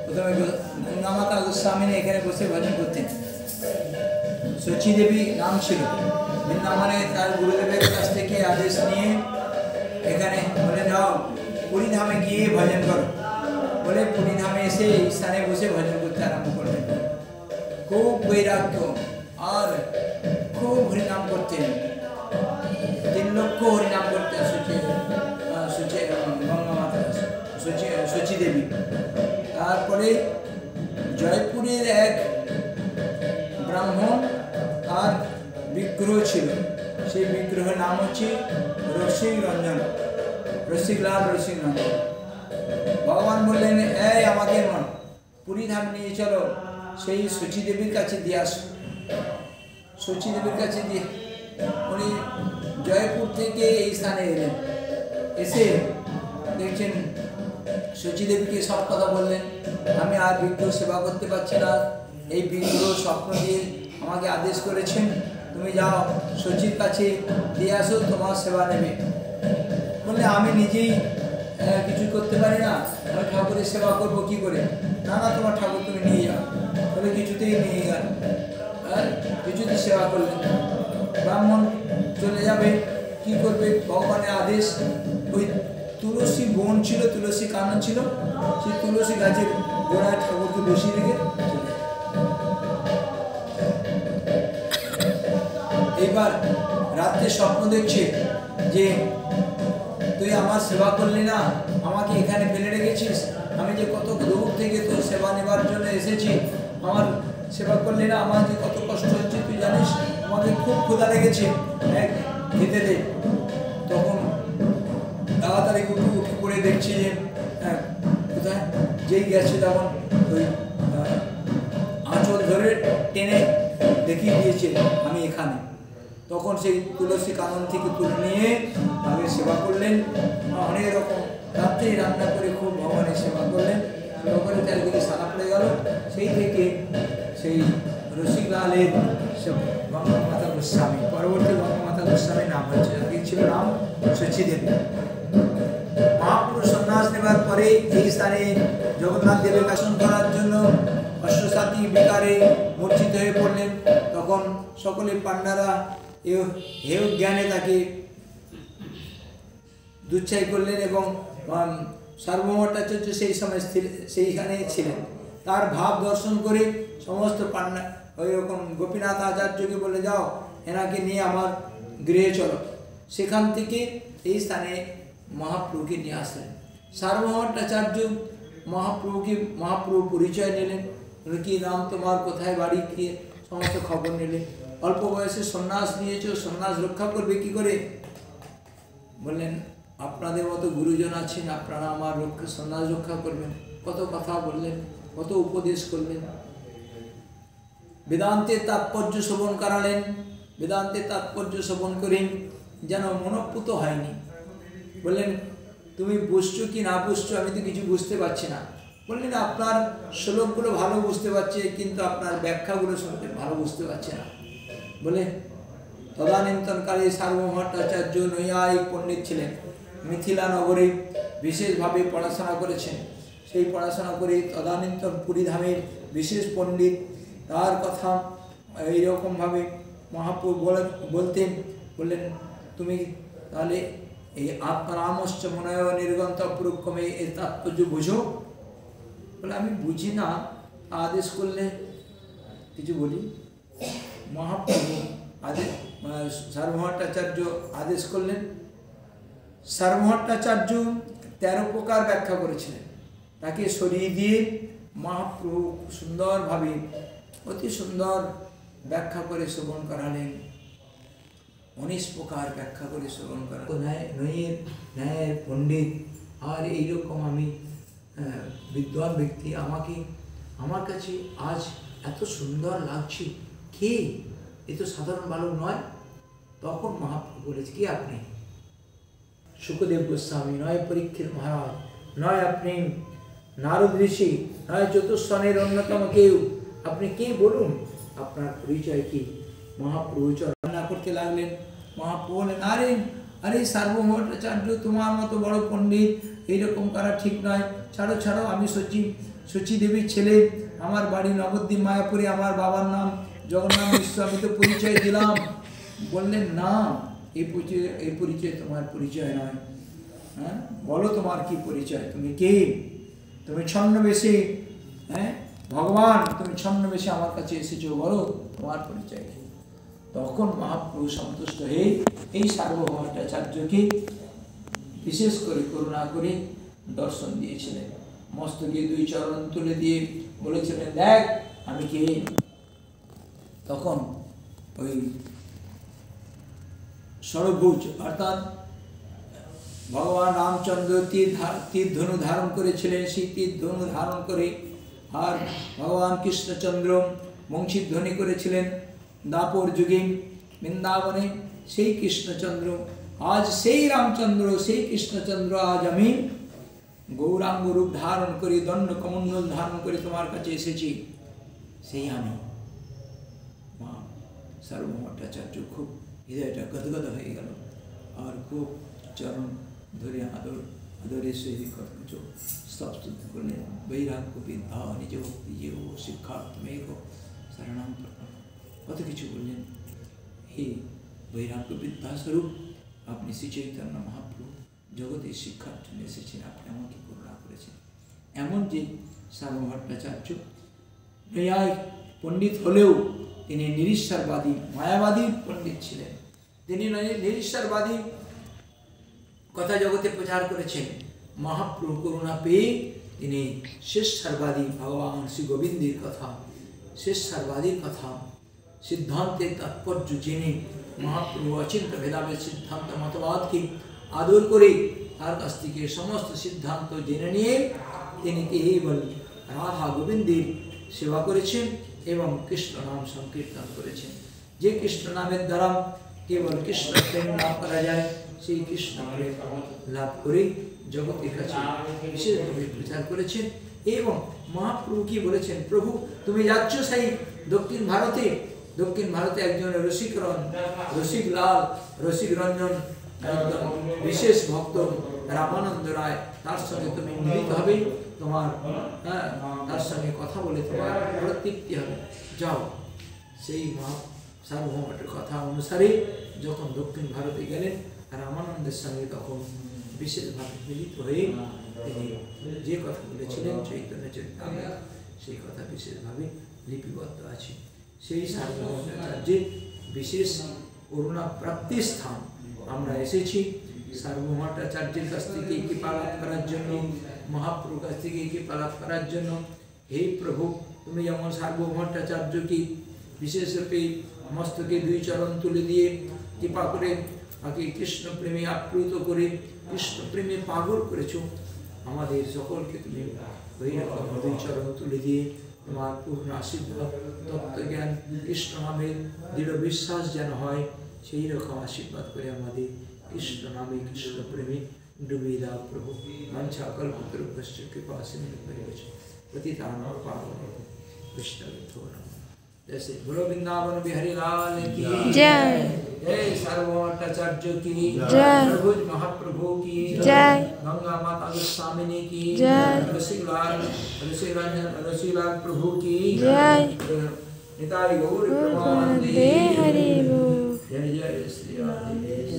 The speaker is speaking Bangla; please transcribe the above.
প্রথমে গঙ্গা মাতা গোস্বামী এখানে বসে ভজন করতেন। সচী দেবী নাম ছিল। বৃন্দাবনে তার গুরুদেবের কাছ থেকে আদেশ নিয়ে এখানে বলে যাও পুরী ধামে গিয়ে ভজন করো, বলে পুরী ধামে এসে এই স্থানে বসে ভজন করতে আরম্ভ করলেন। খুব বৈরাগ্য আর খুব হরিনাম করতেন। 3 লক্ষ হরিনাম করতেন গঙ্গা মাতা সচী দেবী। তারপরে জয়পুরের এক ব্রাহ্মণ আর বিগ্রহ ছিল, সেই বিগ্রহের নাম হচ্ছে রসিকলাল রঞ্জন। ভগবান বললেন, এই আমাকে পুরী ধাম নিয়ে চলো, সেই সচী দেবীর কাছে দিয়ে আসো। সচী দেবীর কাছে দিয়ে উনি জয়পুর থেকে এই স্থানে এলেন। এসে দেখছেন সচী দেবীকে সব কথা বললেন, আমি আর বিগ্রহ সেবা করতে পারছি না, এই বিগ্রহ স্বপ্ন দিয়ে আমাকে আদেশ করেছেন, তুমি যাও সচির কাছে দিয়ে আসো, তোমার সেবা নেবে। বললে আমি নিজেই কিছু করতে পারি না, আমি ঠাকুরের সেবা করবো কি করে? না না, তোমার ঠাকুর তুমি নিয়ে যাও। বলে কিছুতেই নিয়ে গেল, কিছুতেই সেবা করলেন। ব্রাহ্মণ চলে যাবে, কি করবে? ভগবানের আদেশ। ওই তুলসী বন ছিল, তুলসী কানন ছিল, সেই তুলসী গাছের গোড়ায় ঠাকুরকে বসিয়ে রেখে চলে। এইবার রাত্রে স্বপ্ন দেখছে যে তুই আমার সেবা করলি না, আমাকে এখানে ফেলে রেখেছিস, আমি যে কত দূর থেকে তোর সেবা নেবার জন্য এসেছি, আমার সেবা করলি না, আমার যে কত কষ্ট হচ্ছে তুই জানিস, আমাকে খুব ক্ষুধা লেগেছে, খেতে দে। তখন তাড়াতাড়ি উঠে করে দেখছি যে কোথায় যেই গেছে, তখন ওই আঁচল ধরে টেনে দেখিয়ে দিয়েছে আমি এখানে। তখন সেই তুলসী কানন থেকে তুলে নিয়ে আগে সেবা করলেন, অনেক রকম রাত্রেই রান্না করে খুব ভগবানের সেবা করলেন। সেবা করে চারিদিকে সারা পড়ে গেল। সেই থেকে সেই রসিকলালের গঙ্গা মাতা গোস্বামী, পরবর্তী গঙ্গা মাতা গোস্বামী নাম হচ্ছে, আগে ছিল নাম সচী দেবী। মহাপুরুষ সন্ন্যাস নেবার পরে এই স্থানে জগন্নাথ দেবের দর্শন করার জন্য অশ্বসাথী বিকারে মূর্ছিত হয়ে পড়লেন। তখন সকলে পান্ডারা হেয় জ্ঞানে তাকে দুচ্ছাই করলেন এবং সার্বভৌমাচার্য সেই সময় সেইখানে ছিলেন। তার ভাব দর্শন করে সমস্ত পান্ডা ওই রকম গোপীনাথ আচার্যকে বলে, যাও এনাকে নিয়ে আমার গৃহে চলো। সেখান থেকে এই স্থানে মহাপ্রভুকে নিয়ে আসলেন। সার্বভৌমাচার্য মহাপ্রভু পরিচয় নিলেন, কি নাম তোমার, কোথায় বাড়ি, কি সমস্ত খবর নিলেন। অল্প বয়সে সন্ন্যাস নিয়েছো, সন্ন্যাস রক্ষা করবে কি করে? বললেন, আপনাদের মতো গুরুজন আছেন, আপনারা আমার সন্ন্যাস রক্ষা করবেন। কত কথা বললেন, কত উপদেশ করলেন। বেদান্তের তাৎপর্য শ্রবণ করালেন। বেদান্তের তাৎপর্য শ্রবণ করেন যেন মনোপুত হয়নি। বললেন, তুমি বুঝছো কি না বুঝছো, আমি তো কিছু বুঝতে পারছি না। বললেন, আপনার শ্লোকগুলো ভালো বুঝতে পারছে, কিন্তু আপনার ব্যাখ্যাগুলো শুনতে ভালো বুঝতে পারছে না। বলে তদানীন্তনকালে সার্বভৌমাচার্য নৈয়ায়িক পণ্ডিত ছিলেন, মিথিলা নগরে বিশেষভাবে পড়াশোনা করেছেন। সেই পড়াশোনা করে তদানীন্তন পুরী ধামের বিশেষ পণ্ডিত, তার কথা এইরকমভাবে মহাপ্রভু বলতেন। বললেন, তুমি তাহলে এই আত্মরামশ্চ মনয় নির্গন্ত পুরুক্রমে এর তাৎপর্য বুঝো। বলে, আমি বুঝি না, আদেশ করলে কিছু বলি। মহাপ্রভু আদেশ সার্বভৌমাচার্য আদেশ করলেন। সার্বভৌমাচার্য 13 প্রকার ব্যাখ্যা করেছিলেন। তাকে সরিয়ে দিয়ে মহাপ্রভু সুন্দরভাবে অতি সুন্দর ব্যাখ্যা করে শ্রবণ করালেন। 19 প্রকার ব্যাখ্যা করে শ্রবণ করা। ন্যায়ের পণ্ডিত আর এইরকম আমি বিদ্বান ব্যক্তি, আমার কাছে আজ এত সুন্দর লাগছে, কে? এ তো সাধারণ বালক নয়। তখন মহাপ্রভু বলেছে, কি আপনি? শুকদেব গোস্বামী নয়, পরীক্ষিত মহারাজ নয়, আপনি নারদ ঋষি নয়, চতুষ্সনের অন্যতম কেউ, আপনি কে বলুন, আপনার পরিচয় কি? মহাপ্রভু রান্না করতে লাগলেন। মহাপ্রভু বলেন, আরে সার্বভৌমাচার্য, তোমার মতো বড় পণ্ডিত এইরকম করা ঠিক নয়, ছাড়ো ছাড়ো, আমি সচি দেবীর ছেলে, আমার বাড়ি নবদ্বীপ মায়াপুরে, আমার বাবার নাম জগন্নাথ মিশ্র, আমি তো পরিচয় দিলাম। বললেন না, এই পরিচয় তোমার পরিচয় নয়। হ্যাঁ, বলো তোমার কি পরিচয়, তুমি কে? তুমি ছদ্মবেশে, হ্যাঁ ভগবান, তুমি ছদ্মবেশে আমার কাছে এসেছো, বলো তোমার পরিচয় কি? তখন মহাপ্রভু সন্তুষ্ট হয়ে এই সার্বভৌমাচার্যকে বিশেষ করে করুণা করে দর্শন দিয়েছিলেন। মস্তকে 2 চরণ তুলে দিয়ে বলেছিলেন, দেখ আমি কে। তখন ওই ষড়ভুজ অর্থাৎ ভগবান রামচন্দ্র তীর ধনু ধারণ করেছিলেন, সেই তীর ধনু ধারণ করে, আর ভগবান কৃষ্ণচন্দ্র বংশীধ্বনি করেছিলেন দাপর যুগে বৃন্দাবনে। সেই কৃষ্ণচন্দ্র আজ, সেই রামচন্দ্র, সেই কৃষ্ণচন্দ্র আজ আমি গৌরাঙ্গ রূপ ধারণ করে, দণ্ড কমণ্ডল ধারণ করে তোমার কাছে এসেছি, সেই আমি। মা সার্বভৌমাচার্য খুব হৃদয়টা গদগদ হয়ে গেল, আর খুব চরণ ধরে আদরে সেই কর্মচ স্তব শুদ্ধ করলেন। বৈরাগ্য বিদ্যা নিজ ভক্তি যে ও শিক্ষার্থমেঘ শরণাম প্রপন্ন, কত কিছু বললেন। হে বৈরাগ্য বিদ্যাস্বরূপ, আপনি শ্রী চৈতন্য মহাপ্রভু জগতের শিক্ষার জন্য এসেছেন, আপনি আমাকে করুণা করেছেন। এমন যে সার্বভৌমাচার্য ন্যায় পণ্ডিত হলেও তিনি নিরীশ্বরবাদী, মায়াবাদী পণ্ডিত ছিলেন। তিনি নিরীশ্বরবাদী কথা জগতে প্রচার করেছেন। মহাপ্রভু করুণা পেয়ে তিনি শেষারবাদী, ভগবান শ্রী গোবিন্দের কথা, শেষারবাদীর কথা, সিদ্ধান্তের তাৎপর্য জেনে মহাপ্রভু অচিন্ত ভেদাভেদ সিদ্ধান্ত মতবাদকে আদর করে তার কাছ থেকে সমস্ত সিদ্ধান্ত জেনে নিয়ে তিনি কেবল রাধা গোবিন্দের সেবা করেছেন এবং কৃষ্ণ নাম সংকীর্তন করেছেন। যে কৃষ্ণ নামের দ্বারা কেবল কৃষ্ণ প্রেম লাভ করা যায়, সেই কৃষ্ণ প্রেম লাভ করে জগতের কাছে বিশেষভাবে প্রচার করেছেন। এবং মহাপ্রভু কি বলেছেন, প্রভু তুমি যাচ্ছ সেই দক্ষিণ ভারতে, দক্ষিণ ভারতে একজন রসিক লাল, রসিক রঞ্জন, একজন বিশেষ ভক্ত রামানন্দ রায়, তার সঙ্গে তুমি মিলিত হবে, তোমার তার সঙ্গে কথা বলে তোমার বড় তৃপ্তি হবে, যাও। সেই সার্বভৌমের কথা অনুসারে যখন দক্ষিণ ভারতে গেলেন রামানন্দের সঙ্গে, তখন বিশেষভাবে মিলিত হয়ে তিনি যে কথা বলেছিলেন চৈতন্য চরিতামৃত, সেই কথা বিশেষভাবে লিপিবদ্ধ আছে। সেই সার্বভৌমাচার্যের বিশেষ করুণা প্রাপ্তির স্থান আমরা এসেছি। সার্বভৌমাচার্যের কাছ থেকে কৃপা লাভ করার জন্য, মহাপ্রভুর কাছ থেকে কৃপা লাভ করার জন্য। হে প্রভু, তুমি যেমন সার্বভৌমাচার্যকে বিশেষরূপে মস্তকে 2 চরণ তুলে দিয়ে কৃপা করে তাকে কৃষ্ণ প্রেমে আপ্লুত করে কৃষ্ণ প্রেমে পাগল করেছ, আমাদের সকলকে তুমি ওই রকম 2 চরণ তুলে দিয়ে তোমার পূর্ণ আশীর্বাদ, তত্ত্বজ্ঞান, কৃষ্ণ নামের দৃঢ় বিশ্বাস যেন হয়, সেই রকম আশীর্বাদ করে আমাদের কৃষ্ণ নামে, কৃষ্ণ প্রেমে ডুবিয়ে দাও প্রভু। মঞ্চা কল্পতরুভ্যশ্চ কৃপা সিন্ধু পতিতানাং পাবনেভ্যো বৈষ্ণবেভ্যো নমঃ। जैसे गुरु वृंदावन बिहारी लाल की जय, जय सार्वभौमाचार्य की जय, प्रभु महाप्रभु की जय, गंगा माता गोस्वामिनी की जय, रसीलाल प्रभु की जय, निताई गौर प्रेमानंदे हरि बोल। जय जय श्री राधे।